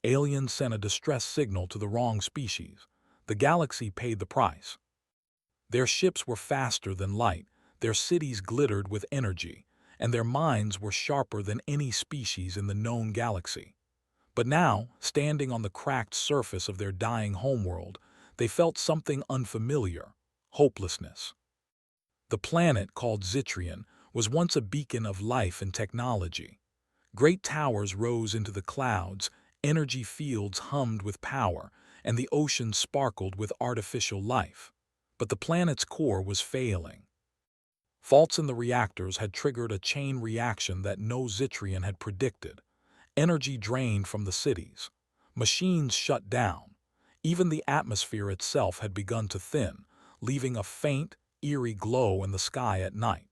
Aliens sent a distress signal to the wrong species. The galaxy paid the price. Their ships were faster than light, their cities glittered with energy, and their minds were sharper than any species in the known galaxy. But now, standing on the cracked surface of their dying homeworld, they felt something unfamiliar: hopelessness. The planet, called Zitrion, was once a beacon of life and technology. Great towers rose into the clouds, energy fields hummed with power, and the ocean sparkled with artificial life. But the planet's core was failing. Faults in the reactors had triggered a chain reaction that no Zitrion had predicted. Energy drained from the cities. Machines shut down. Even the atmosphere itself had begun to thin, leaving a faint, eerie glow in the sky at night.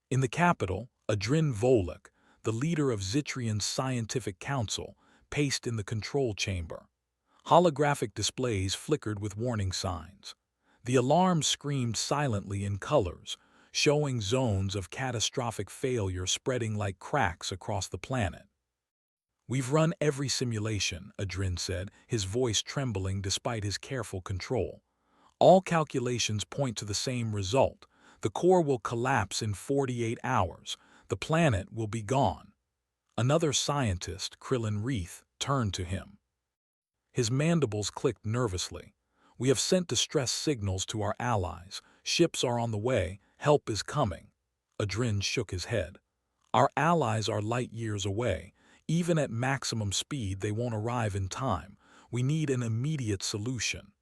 In the capital, Adrin Volek, the leader of Zitrion's scientific council, paced in the control chamber. Holographic displays flickered with warning signs. The alarm screamed silently in colors, showing zones of catastrophic failure spreading like cracks across the planet. "We've run every simulation," Adrin said, his voice trembling despite his careful control. "All calculations point to the same result. The core will collapse in 48 hours. The planet will be gone." Another scientist, Krillin Reith, turned to him. His mandibles clicked nervously. "We have sent distress signals to our allies. Ships are on the way. Help is coming." Adrin shook his head. "Our allies are light years away. Even at maximum speed, they won't arrive in time. We need an immediate solution.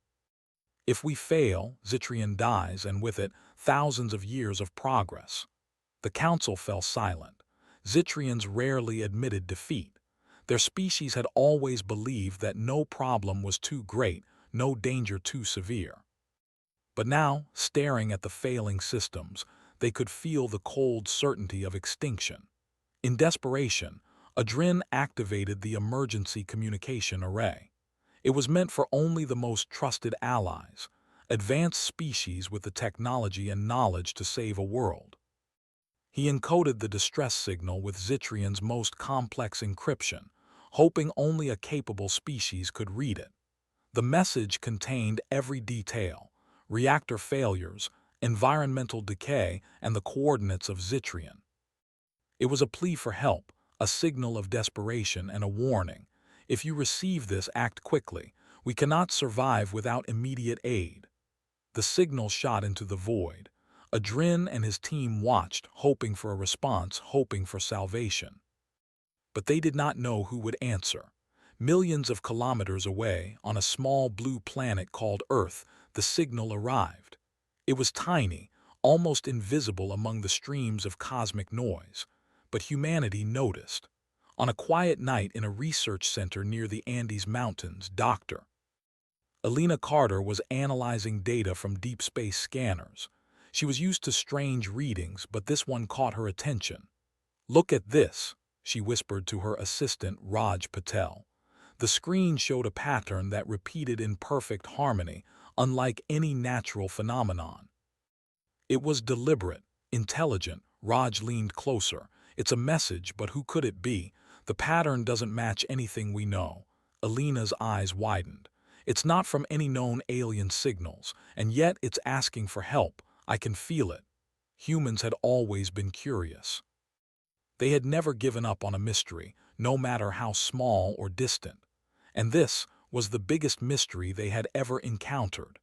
If we fail, Zitrion dies, and with it, thousands of years of progress." The council fell silent. Zitrions rarely admitted defeat. Their species had always believed that no problem was too great, no danger too severe. But now, staring at the failing systems, they could feel the cold certainty of extinction. In desperation, Adrin activated the emergency communication array. It was meant for only the most trusted allies, advanced species with the technology and knowledge to save a world. He encoded the distress signal with Zitrion's most complex encryption, hoping only a capable species could read it. The message contained every detail: reactor failures, environmental decay, and the coordinates of Zitrion. It was a plea for help, a signal of desperation, and a warning: "If you receive this, act quickly. We cannot survive without immediate aid." The signal shot into the void. Adrin and his team watched, hoping for a response, hoping for salvation. But they did not know who would answer. Millions of kilometers away, on a small blue planet called Earth, the signal arrived. It was tiny, almost invisible among the streams of cosmic noise. But humanity noticed. On a quiet night in a research center near the Andes Mountains, Dr. Alina Carter was analyzing data from deep space scanners. She was used to strange readings, but this one caught her attention. "Look at this," she whispered to her assistant, Raj Patel. The screen showed a pattern that repeated in perfect harmony, unlike any natural phenomenon. It was deliberate, intelligent. Raj leaned closer. "It's a message, but who could it be? The pattern doesn't match anything we know." Alina's eyes widened. "It's not from any known alien signals, and yet it's asking for help. I can feel it." Humans had always been curious. They had never given up on a mystery, no matter how small or distant. And this was the biggest mystery they had ever encountered.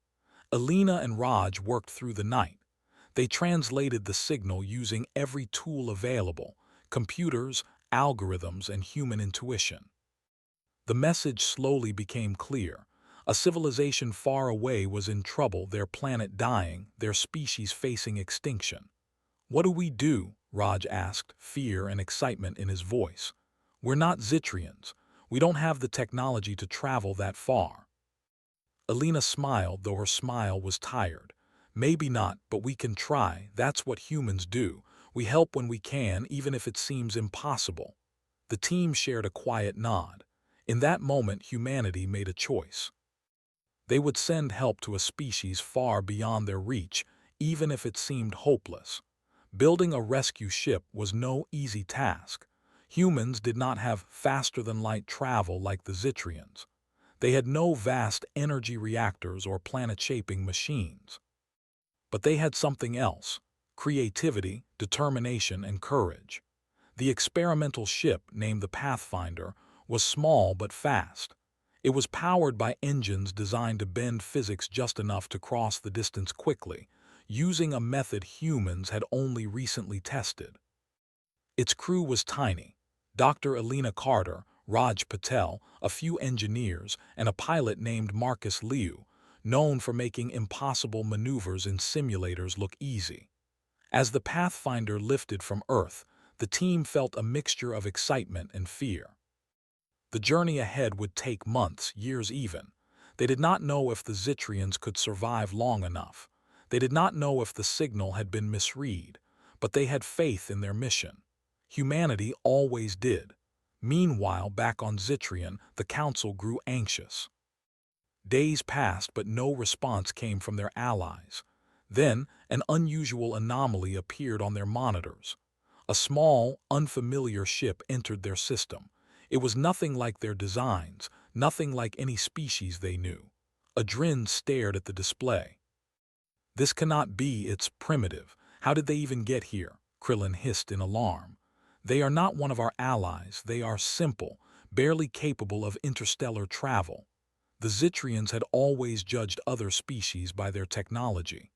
Alina and Raj worked through the night. They translated the signal using every tool available: computers, algorithms, and human intuition. The message slowly became clear. A civilization far away was in trouble, their planet dying, their species facing extinction. "What do we do?" Raj asked, fear and excitement in his voice. "We're not Zitrions. We don't have the technology to travel that far." Alina smiled, though her smile was tired. "Maybe not, but we can try. That's what humans do. We help when we can, even if it seems impossible." The team shared a quiet nod. In that moment, humanity made a choice. They would send help to a species far beyond their reach, even if it seemed hopeless. Building a rescue ship was no easy task. Humans did not have faster-than-light travel like the Zitrians. They had no vast energy reactors or planet-shaping machines. But they had something else: creativity, determination, and courage. The experimental ship, named the Pathfinder, was small but fast. It was powered by engines designed to bend physics just enough to cross the distance quickly, using a method humans had only recently tested. Its crew was tiny: Dr. Alina Carter, Raj Patel, a few engineers, and a pilot named Marcus Liu, known for making impossible maneuvers in simulators look easy. As the Pathfinder lifted from Earth, the team felt a mixture of excitement and fear. The journey ahead would take months, years even. They did not know if the Zitrians could survive long enough. They did not know if the signal had been misread, but they had faith in their mission. Humanity always did. Meanwhile, back on Zitrian, the Council grew anxious. Days passed, but no response came from their allies. Then, an unusual anomaly appeared on their monitors. A small, unfamiliar ship entered their system. It was nothing like their designs, nothing like any species they knew. Adrin stared at the display. "This cannot be, it's primitive. How did they even get here?" Krillin hissed in alarm. "They are not one of our allies. They are simple, barely capable of interstellar travel." The Zitrians had always judged other species by their technology.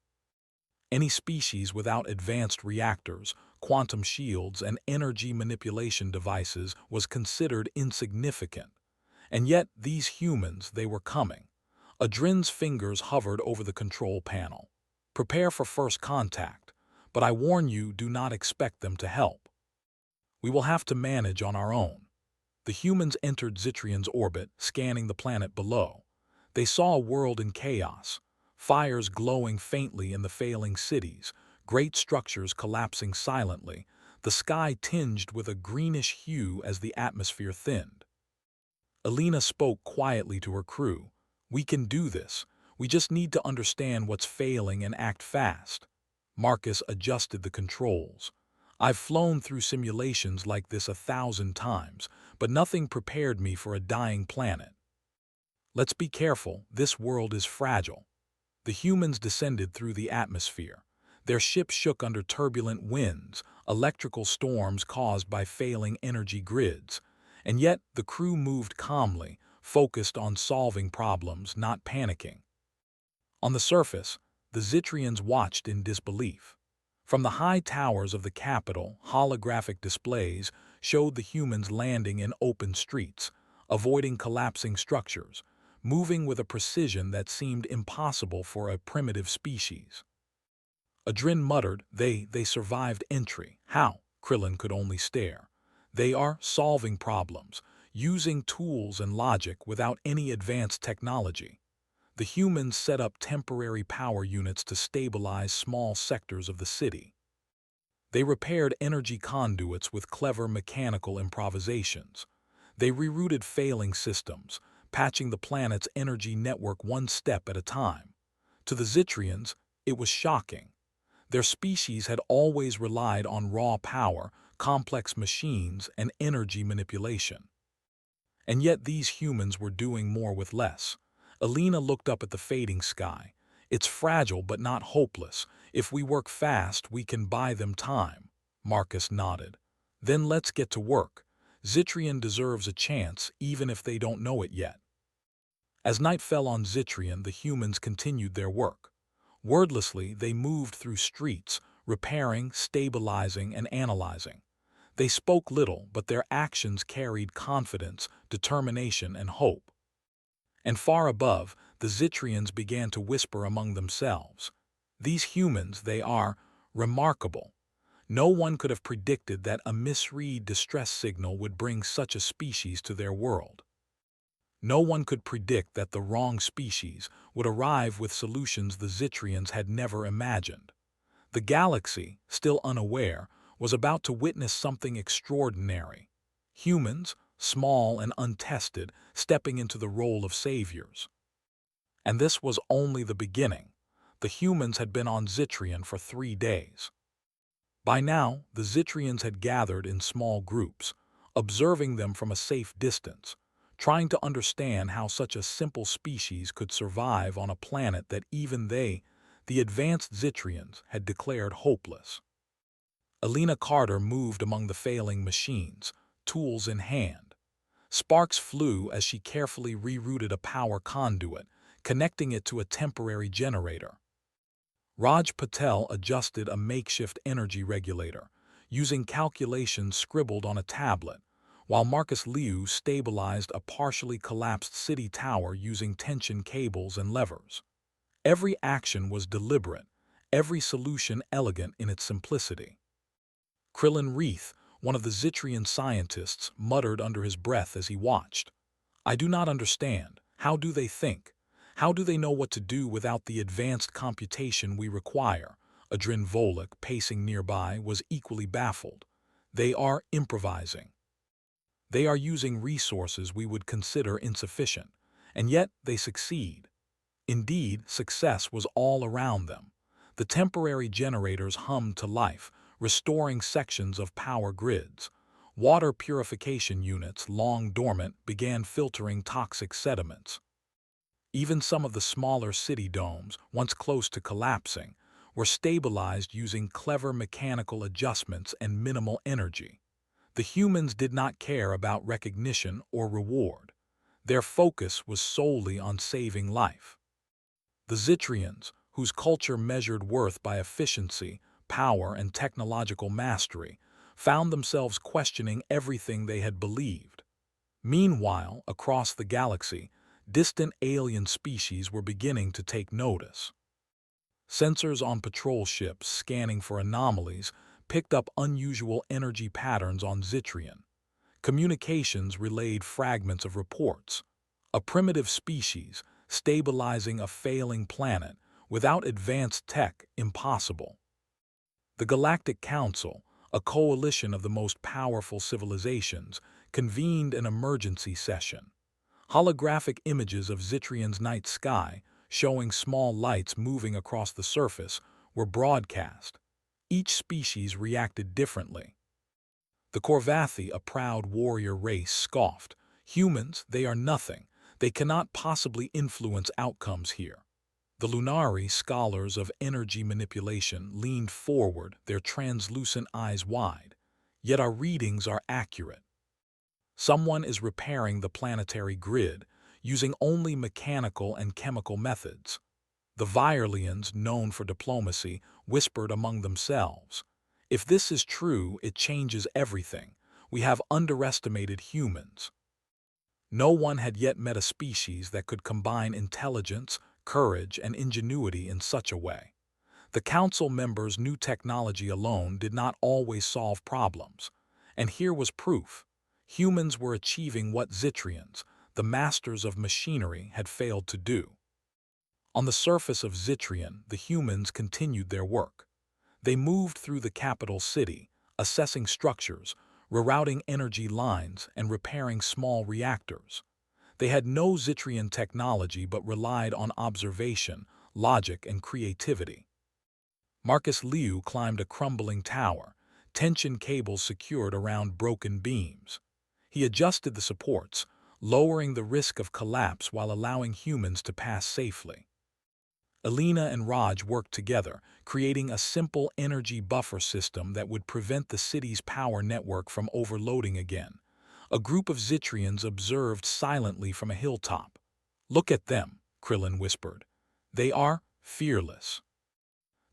Any species without advanced reactors, quantum shields, and energy manipulation devices was considered insignificant. And yet, these humans, they were coming. Adrin's fingers hovered over the control panel. "Prepare for first contact, but I warn you, do not expect them to help. We will have to manage on our own." The humans entered Zitrian's orbit, scanning the planet below. They saw a world in chaos: fires glowing faintly in the failing cities, great structures collapsing silently, the sky tinged with a greenish hue as the atmosphere thinned. Alina spoke quietly to her crew. "We can do this. We just need to understand what's failing and act fast." Marcus adjusted the controls. "I've flown through simulations like this 1,000 times, but nothing prepared me for a dying planet. Let's be careful, this world is fragile." The humans descended through the atmosphere. Their ship shook under turbulent winds, electrical storms caused by failing energy grids. And yet the crew moved calmly, focused on solving problems, not panicking. On the surface, the Zitrians watched in disbelief. From the high towers of the capital, holographic displays showed the humans landing in open streets, avoiding collapsing structures, moving with a precision that seemed impossible for a primitive species. Adrin muttered, They survived entry. How?" Krillin could only stare. "They are solving problems, using tools and logic without any advanced technology." The humans set up temporary power units to stabilize small sectors of the city. They repaired energy conduits with clever mechanical improvisations. They rerouted failing systems, patching the planet's energy network one step at a time. To the Zitrians, it was shocking. Their species had always relied on raw power, complex machines, and energy manipulation. And yet these humans were doing more with less. Alina looked up at the fading sky. "It's fragile but not hopeless. If we work fast, we can buy them time." Marcus nodded. "Then let's get to work. Zitrian deserves a chance, even if they don't know it yet." As night fell on Zitrian, the humans continued their work. Wordlessly, they moved through streets, repairing, stabilizing, and analyzing. They spoke little, but their actions carried confidence, determination, and hope. And far above, the Zitrians began to whisper among themselves. "These humans, they are remarkable. No one could have predicted that a misread distress signal would bring such a species to their world. No one could predict that the wrong species would arrive with solutions the Zitrians had never imagined." The galaxy, still unaware, was about to witness something extraordinary. Humans, small and untested, stepping into the role of saviors. And this was only the beginning. The humans had been on Zitrian for 3 days. By now, the Zitrians had gathered in small groups. observing them from a safe distance, trying to understand how such a simple species could survive on a planet that even they, the advanced Zitrians, had declared hopeless. Alina Carter moved among the failing machines, tools in hand. Sparks flew as she carefully rerouted a power conduit, connecting it to a temporary generator. Raj Patel adjusted a makeshift energy regulator, using calculations scribbled on a tablet, while Marcus Liu stabilized a partially collapsed city tower using tension cables and levers. Every action was deliberate, every solution elegant in its simplicity. Krillin Reith, one of the Zitrian scientists, muttered under his breath as he watched. "I do not understand. How do they think? How do they know what to do without the advanced computation we require?" Adrin Volek, pacing nearby, was equally baffled. "They are improvising. They are using resources we would consider insufficient, and yet they succeed." Indeed, success was all around them. The temporary generators hummed to life, restoring sections of power grids. Water purification units, long dormant, began filtering toxic sediments. Even some of the smaller city domes, once close to collapsing, were stabilized using clever mechanical adjustments and minimal energy. The humans did not care about recognition or reward. Their focus was solely on saving life. The Zitrians, whose culture measured worth by efficiency, power, and technological mastery, found themselves questioning everything they had believed. Meanwhile, across the galaxy, distant alien species were beginning to take notice. Sensors on patrol ships scanning for anomalies picked up unusual energy patterns on Zitrian. Communications relayed fragments of reports. A primitive species, stabilizing a failing planet, without advanced tech, impossible. The Galactic Council, a coalition of the most powerful civilizations, convened an emergency session. Holographic images of Zitrian's night sky, showing small lights moving across the surface, were broadcast. Each species reacted differently. The Korvathi, a proud warrior race, scoffed. "Humans, they are nothing. They cannot possibly influence outcomes here." The Lunari, scholars of energy manipulation, leaned forward, their translucent eyes wide. "Yet our readings are accurate. Someone is repairing the planetary grid, using only mechanical and chemical methods." The Virelians, known for diplomacy, whispered among themselves. "If this is true, it changes everything. We have underestimated humans." No one had yet met a species that could combine intelligence, courage, and ingenuity in such a way. The council members knew technology alone did not always solve problems. And here was proof. Humans were achieving what Zitrians, the masters of machinery, had failed to do. On the surface of Zitrian, the humans continued their work. They moved through the capital city, assessing structures, rerouting energy lines, and repairing small reactors. They had no Zitrian technology but relied on observation, logic, and creativity. Marcus Liu climbed a crumbling tower, tension cables secured around broken beams. He adjusted the supports, lowering the risk of collapse while allowing humans to pass safely. Alina and Raj worked together, creating a simple energy buffer system that would prevent the city's power network from overloading again. A group of Zitrians observed silently from a hilltop. "Look at them," Krillin whispered. "They are fearless.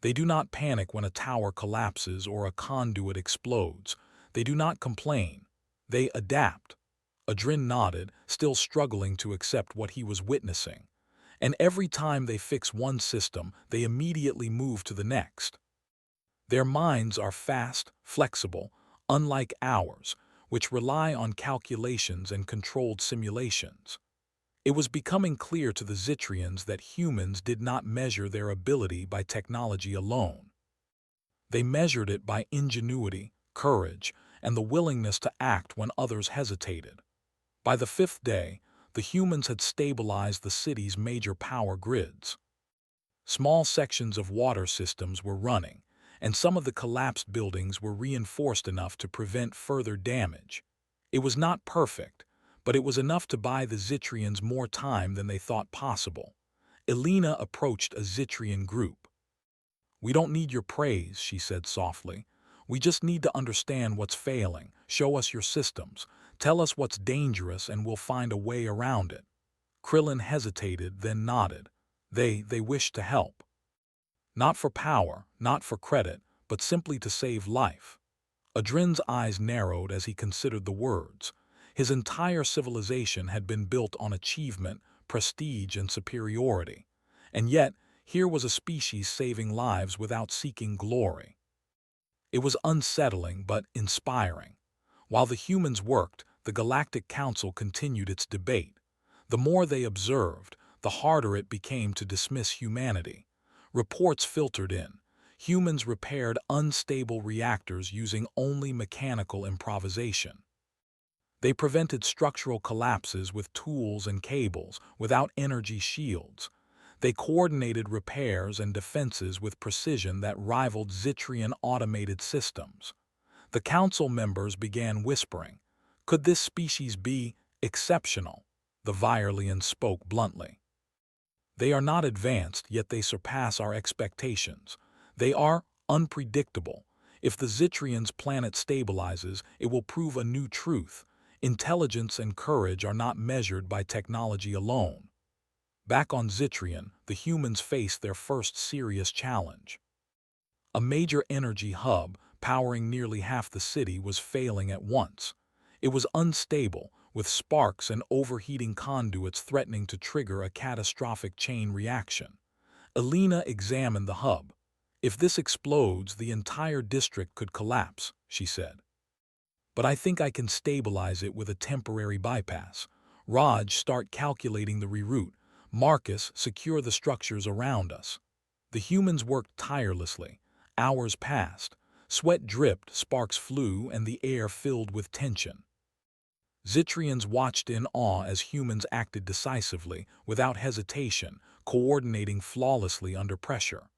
They do not panic when a tower collapses or a conduit explodes. They do not complain. They adapt." Adrin nodded, still struggling to accept what he was witnessing. "And every time they fix one system, they immediately move to the next. Their minds are fast, flexible, unlike ours, which rely on calculations and controlled simulations." It was becoming clear to the Zitrians that humans did not measure their ability by technology alone. They measured it by ingenuity, courage, and the willingness to act when others hesitated. By the fifth day, the humans had stabilized the city's major power grids. Small sections of water systems were running, and some of the collapsed buildings were reinforced enough to prevent further damage. It was not perfect, but it was enough to buy the Zitrians more time than they thought possible. Elena approached a Zitrian group. "We don't need your praise," she said softly. "We just need to understand what's failing. Show us your systems. Tell us what's dangerous and we'll find a way around it." Krillin hesitated, then nodded. They wished to help. Not for power, not for credit, but simply to save life. Adrin's eyes narrowed as he considered the words. His entire civilization had been built on achievement, prestige, and superiority. And yet, here was a species saving lives without seeking glory. It was unsettling but inspiring. While the humans worked, the Galactic Council continued its debate. The more they observed, the harder it became to dismiss humanity. Reports filtered in. Humans repaired unstable reactors using only mechanical improvisation. They prevented structural collapses with tools and cables, without energy shields. They coordinated repairs and defenses with precision that rivaled Zitrian automated systems. The council members began whispering, "Could this species be exceptional?" The Virelians spoke bluntly. "They are not advanced, yet they surpass our expectations. They are unpredictable. If the Zitrians' planet stabilizes, it will prove a new truth. Intelligence and courage are not measured by technology alone." Back on Zitrian, the humans faced their first serious challenge. A major energy hub, powering nearly half the city, was failing at once. It was unstable, with sparks and overheating conduits threatening to trigger a catastrophic chain reaction. Elena examined the hub. "If this explodes, the entire district could collapse," she said. "But I think I can stabilize it with a temporary bypass. Raj, start calculating the reroute. Marcus, secure the structures around us." The humans worked tirelessly. Hours passed. Sweat dripped, sparks flew, and the air filled with tension. Zitrians watched in awe as humans acted decisively, without hesitation, coordinating flawlessly under pressure.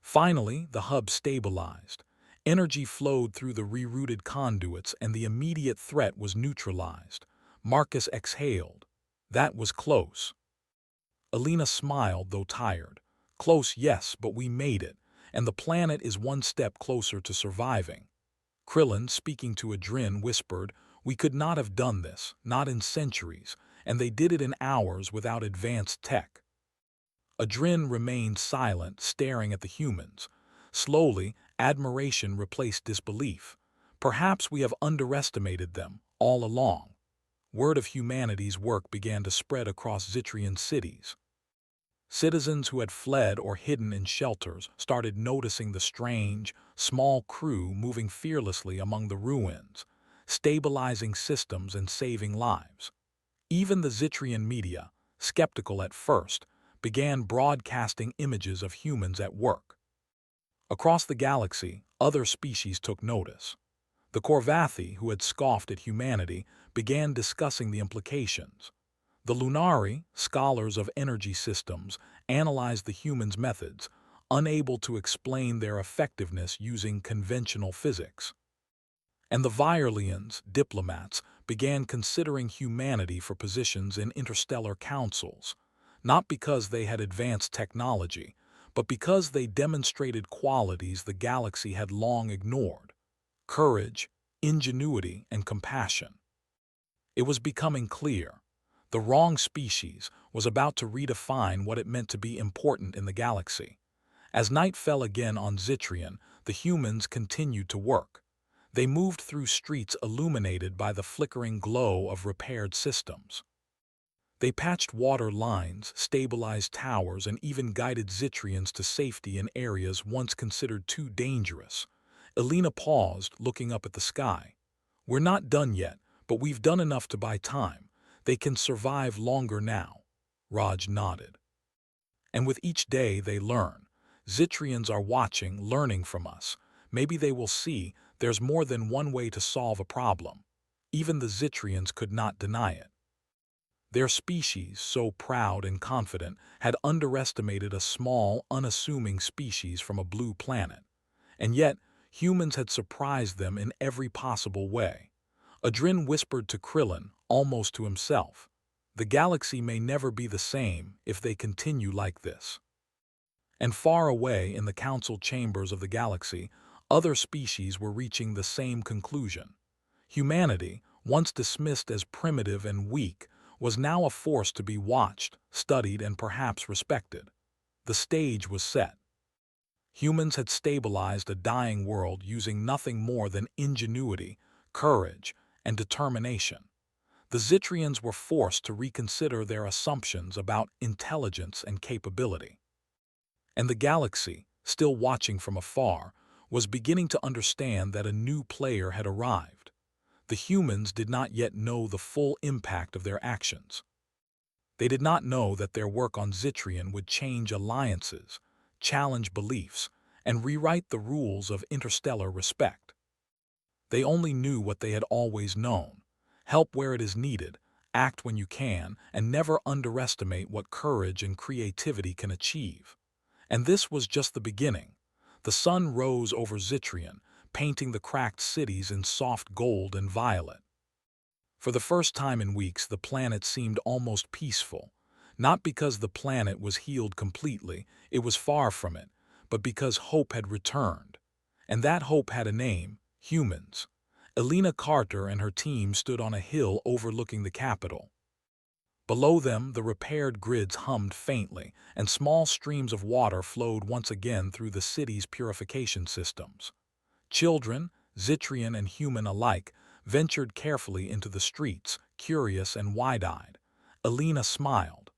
Finally, the hub stabilized. Energy flowed through the rerouted conduits and the immediate threat was neutralized. Marcus exhaled. "That was close." Elena smiled, though tired. "Close, yes, but we made it, and the planet is one step closer to surviving." Krillin, speaking to Adrin, whispered, "We could not have done this, not in centuries, and they did it in hours without advanced tech." Adrin remained silent, staring at the humans. Slowly, admiration replaced disbelief. "Perhaps we have underestimated them, all along." Word of humanity's work began to spread across Zitrian cities. Citizens who had fled or hidden in shelters started noticing the strange, small crew moving fearlessly among the ruins, stabilizing systems and saving lives. Even the Zitrian media, skeptical at first, began broadcasting images of humans at work. Across the galaxy, other species took notice. The Korvathi, who had scoffed at humanity, began discussing the implications. The Lunari, scholars of energy systems, analyzed the humans' methods, unable to explain their effectiveness using conventional physics. And the Virelians, diplomats, began considering humanity for positions in interstellar councils, not because they had advanced technology, but because they demonstrated qualities the galaxy had long ignored: courage, ingenuity, and compassion. It was becoming clear. The wrong species was about to redefine what it meant to be important in the galaxy. As night fell again on Zitrian, the humans continued to work. They moved through streets illuminated by the flickering glow of repaired systems. They patched water lines, stabilized towers, and even guided Zitrians to safety in areas once considered too dangerous. Elena paused, looking up at the sky. "We're not done yet, but we've done enough to buy time. They can survive longer now." Raj nodded. "And with each day they learn. Zitrians are watching, learning from us. Maybe they will see there's more than one way to solve a problem." Even the Zitrians could not deny it. Their species, so proud and confident, had underestimated a small, unassuming species from a blue planet. And yet, humans had surprised them in every possible way. Adrin whispered to Krillin, almost to himself. The galaxy may never be the same if they continue like this. And far away in the council chambers of the galaxy, other species were reaching the same conclusion. Humanity, once dismissed as primitive and weak, was now a force to be watched, studied, and perhaps respected. The stage was set. Humans had stabilized a dying world using nothing more than ingenuity, courage, and determination. The Zitrians were forced to reconsider their assumptions about intelligence and capability. And the galaxy, still watching from afar, was beginning to understand that a new player had arrived. The humans did not yet know the full impact of their actions. They did not know that their work on Zitrian would change alliances, challenge beliefs, and rewrite the rules of interstellar respect. They only knew what they had always known: help where it is needed, act when you can, and never underestimate what courage and creativity can achieve. And this was just the beginning. The sun rose over Zitrian, painting the cracked cities in soft gold and violet. For the first time in weeks, the planet seemed almost peaceful. Not because the planet was healed completely, it was far from it, but because hope had returned. And that hope had a name: humans. Elena Carter and her team stood on a hill overlooking the capital. Below them, the repaired grids hummed faintly, and small streams of water flowed once again through the city's purification systems. Children, Zitrian and human alike, ventured carefully into the streets, curious and wide-eyed. Elena smiled.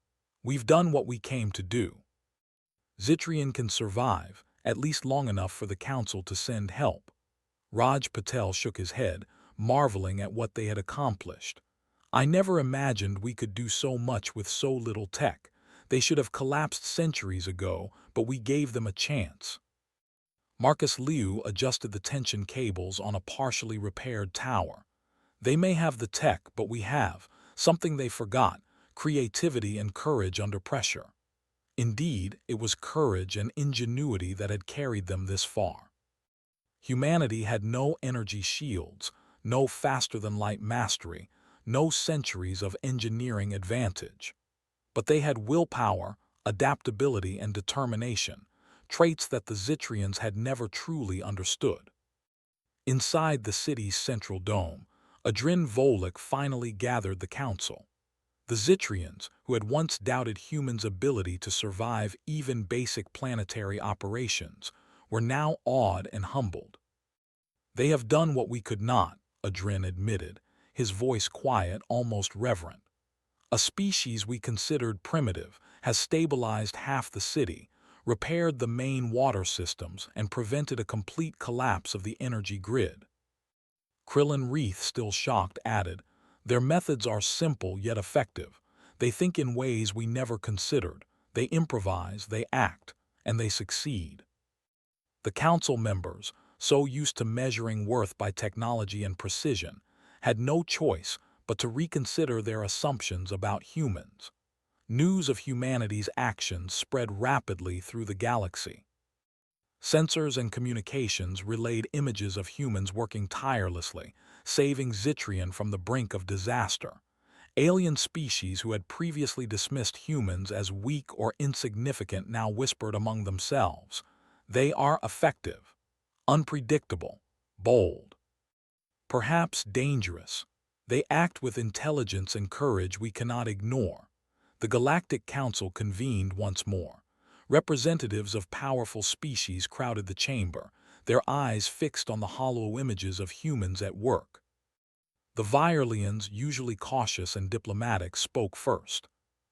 "We've done what we came to do. Zitrian can survive, at least long enough for the council to send help." Raj Patel shook his head, marveling at what they had accomplished. "I never imagined we could do so much with so little tech. They should have collapsed centuries ago, but we gave them a chance." Marcus Liu adjusted the tension cables on a partially repaired tower. "They may have the tech, but we have something they forgot: creativity and courage under pressure." Indeed, it was courage and ingenuity that had carried them this far. Humanity had no energy shields, no faster-than-light mastery, no centuries of engineering advantage. But they had willpower, adaptability, and determination, traits that the Zitrians had never truly understood. Inside the city's central dome, Adrin Volek finally gathered the council. The Zitrians, who had once doubted humans' ability to survive even basic planetary operations, were now awed and humbled. "They have done what we could not," Adrin admitted, his voice quiet, almost reverent. "A species we considered primitive has stabilized half the city, repaired the main water systems, and prevented a complete collapse of the energy grid." Krillin Reith, still shocked, added, "Their methods are simple yet effective. They think in ways we never considered. They improvise, they act, and they succeed." The council members, so used to measuring worth by technology and precision, had no choice but to reconsider their assumptions about humans. News of humanity's actions spread rapidly through the galaxy. Sensors and communications relayed images of humans working tirelessly, saving Zitrian from the brink of disaster. Alien species who had previously dismissed humans as weak or insignificant now whispered among themselves, "They are effective, unpredictable, bold, perhaps dangerous. They act with intelligence and courage we cannot ignore." The Galactic Council convened once more. Representatives of powerful species crowded the chamber, their eyes fixed on the hollow images of humans at work. The Virelians, usually cautious and diplomatic, spoke first.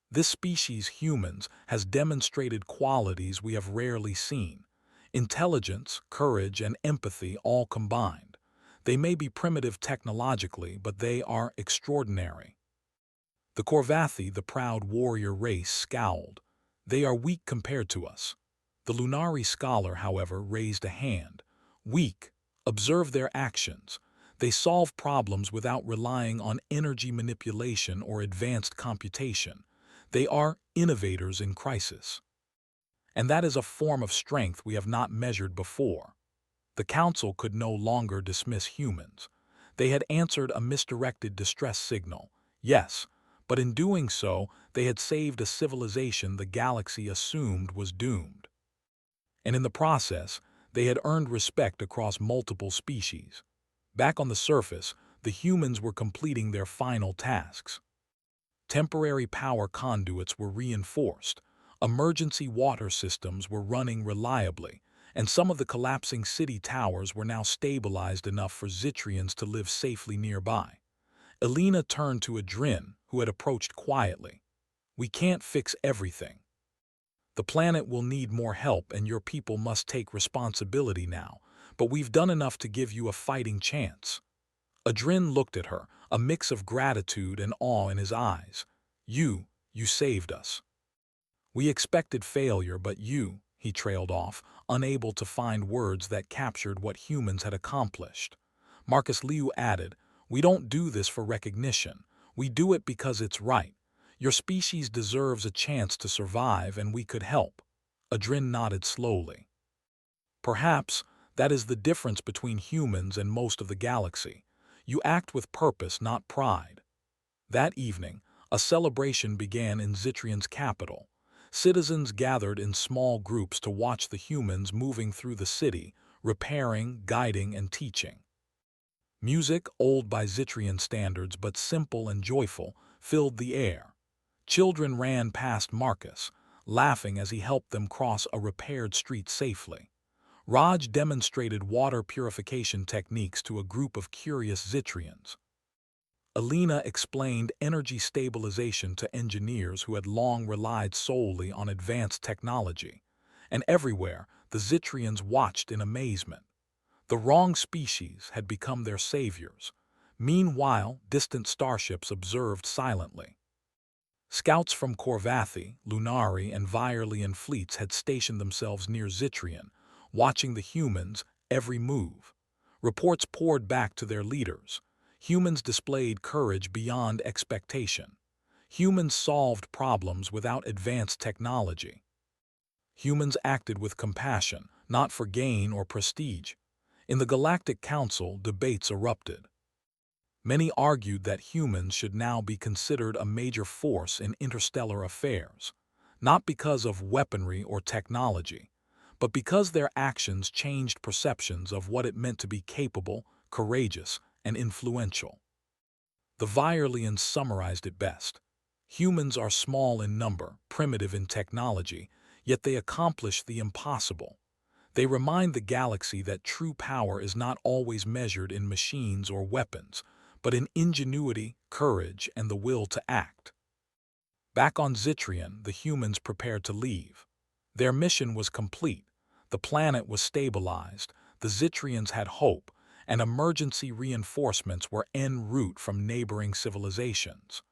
"This species, humans, has demonstrated qualities we have rarely seen: intelligence, courage, and empathy all combined. They may be primitive technologically, but they are extraordinary." The Korvathi, the proud warrior race, scowled. "They are weak compared to us." The Lunari scholar, however, raised a hand. "Weak. Observe their actions. They solve problems without relying on energy manipulation or advanced computation. They are innovators in crisis. And that is a form of strength we have not measured before." The council could no longer dismiss humans. They had answered a misdirected distress signal, yes, but in doing so, they had saved a civilization the galaxy assumed was doomed. And in the process, they had earned respect across multiple species. Back on the surface, the humans were completing their final tasks. Temporary power conduits were reinforced, emergency water systems were running reliably, and some of the collapsing city towers were now stabilized enough for Zitrians to live safely nearby. Elena turned to Adrin, who had approached quietly. "We can't fix everything. The planet will need more help and your people must take responsibility now, but we've done enough to give you a fighting chance." Adrin looked at her, a mix of gratitude and awe in his eyes. You saved us. We expected failure, but he trailed off, unable to find words that captured what humans had accomplished. Marcus Liu added, "We don't do this for recognition. We do it because it's right. Your species deserves a chance to survive and we could help." Adrin nodded slowly. "Perhaps that is the difference between humans and most of the galaxy. You act with purpose, not pride." That evening, a celebration began in Zitrian's capital. Citizens gathered in small groups to watch the humans moving through the city, repairing, guiding, and teaching. Music, old by Zitrian standards but simple and joyful, filled the air. Children ran past Marcus, laughing as he helped them cross a repaired street safely. Raj demonstrated water purification techniques to a group of curious Zitrians. Alina explained energy stabilization to engineers who had long relied solely on advanced technology. And everywhere, the Zitrians watched in amazement. The wrong species had become their saviors. Meanwhile, distant starships observed silently. Scouts from Corvathi, Lunari, and Virelian fleets had stationed themselves near Zitrian, watching the humans' every move. Reports poured back to their leaders. Humans displayed courage beyond expectation. Humans solved problems without advanced technology. Humans acted with compassion, not for gain or prestige. In the Galactic Council, debates erupted. Many argued that humans should now be considered a major force in interstellar affairs, not because of weaponry or technology, but because their actions changed perceptions of what it meant to be capable, courageous, and influential. The Virelians summarized it best. Humans are small in number, primitive in technology, yet they accomplish the impossible. They remind the galaxy that true power is not always measured in machines or weapons, but in ingenuity, courage, and the will to act. Back on Zitrian, the humans prepared to leave. Their mission was complete. The planet was stabilized, the Zitrians had hope, and emergency reinforcements were en route from neighboring civilizations.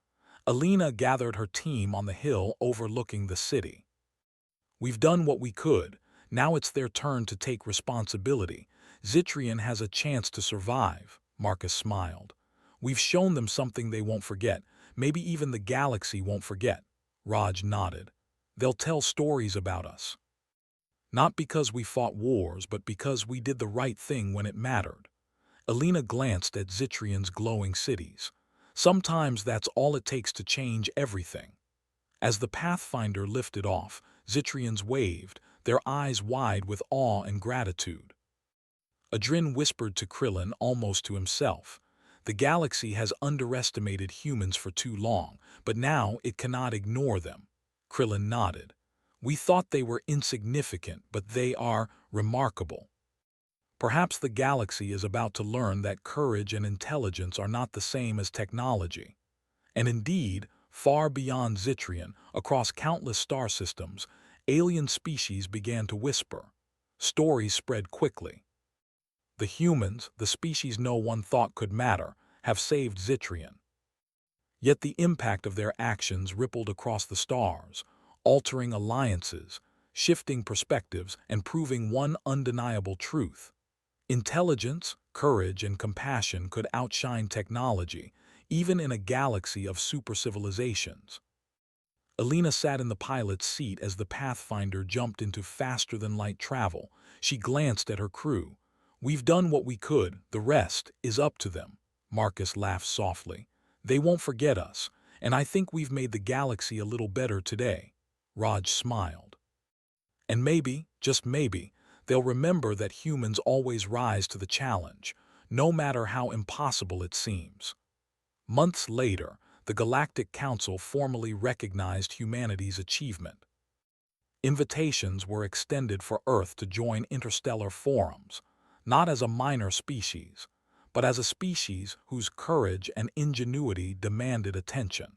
Alina gathered her team on the hill overlooking the city. "We've done what we could. Now it's their turn to take responsibility. Zitrian has a chance to survive," Marcus smiled. "We've shown them something they won't forget. Maybe even the galaxy won't forget." Raj nodded. "They'll tell stories about us. Not because we fought wars, but because we did the right thing when it mattered." Alina glanced at Zitrian's glowing cities. "Sometimes that's all it takes to change everything." As the Pathfinder lifted off, Zitrians waved, their eyes wide with awe and gratitude. Adrin whispered to Krillin almost to himself, "The galaxy has underestimated humans for too long, but now it cannot ignore them." Krillin nodded. "We thought they were insignificant, but they are remarkable." Perhaps the galaxy is about to learn that courage and intelligence are not the same as technology. And indeed, far beyond Zitrian, across countless star systems, alien species began to whisper. Stories spread quickly. The humans, the species no one thought could matter, have saved Zitrian. Yet the impact of their actions rippled across the stars, altering alliances, shifting perspectives, and proving one undeniable truth. Intelligence, courage, and compassion could outshine technology, even in a galaxy of super-civilizations. Alina sat in the pilot's seat as the Pathfinder jumped into faster-than-light travel. She glanced at her crew. "We've done what we could, the rest is up to them." Marcus laughed softly. They won't forget us, and I think we've made the galaxy a little better today. Raj smiled. And maybe, just maybe, they'll remember that humans always rise to the challenge, no matter how impossible it seems. Months later, the Galactic Council formally recognized humanity's achievement. Invitations were extended for Earth to join interstellar forums, not as a minor species, but as a species whose courage and ingenuity demanded attention.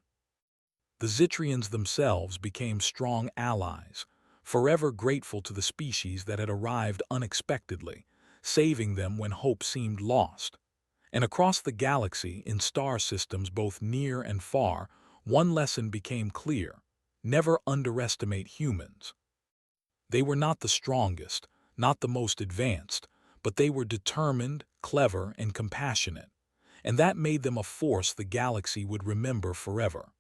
The Zitrians themselves became strong allies, forever grateful to the species that had arrived unexpectedly, saving them when hope seemed lost. And across the galaxy, in star systems both near and far, one lesson became clear: never underestimate humans. They were not the strongest, not the most advanced, but they were determined, clever, and compassionate, and that made them a force the galaxy would remember forever.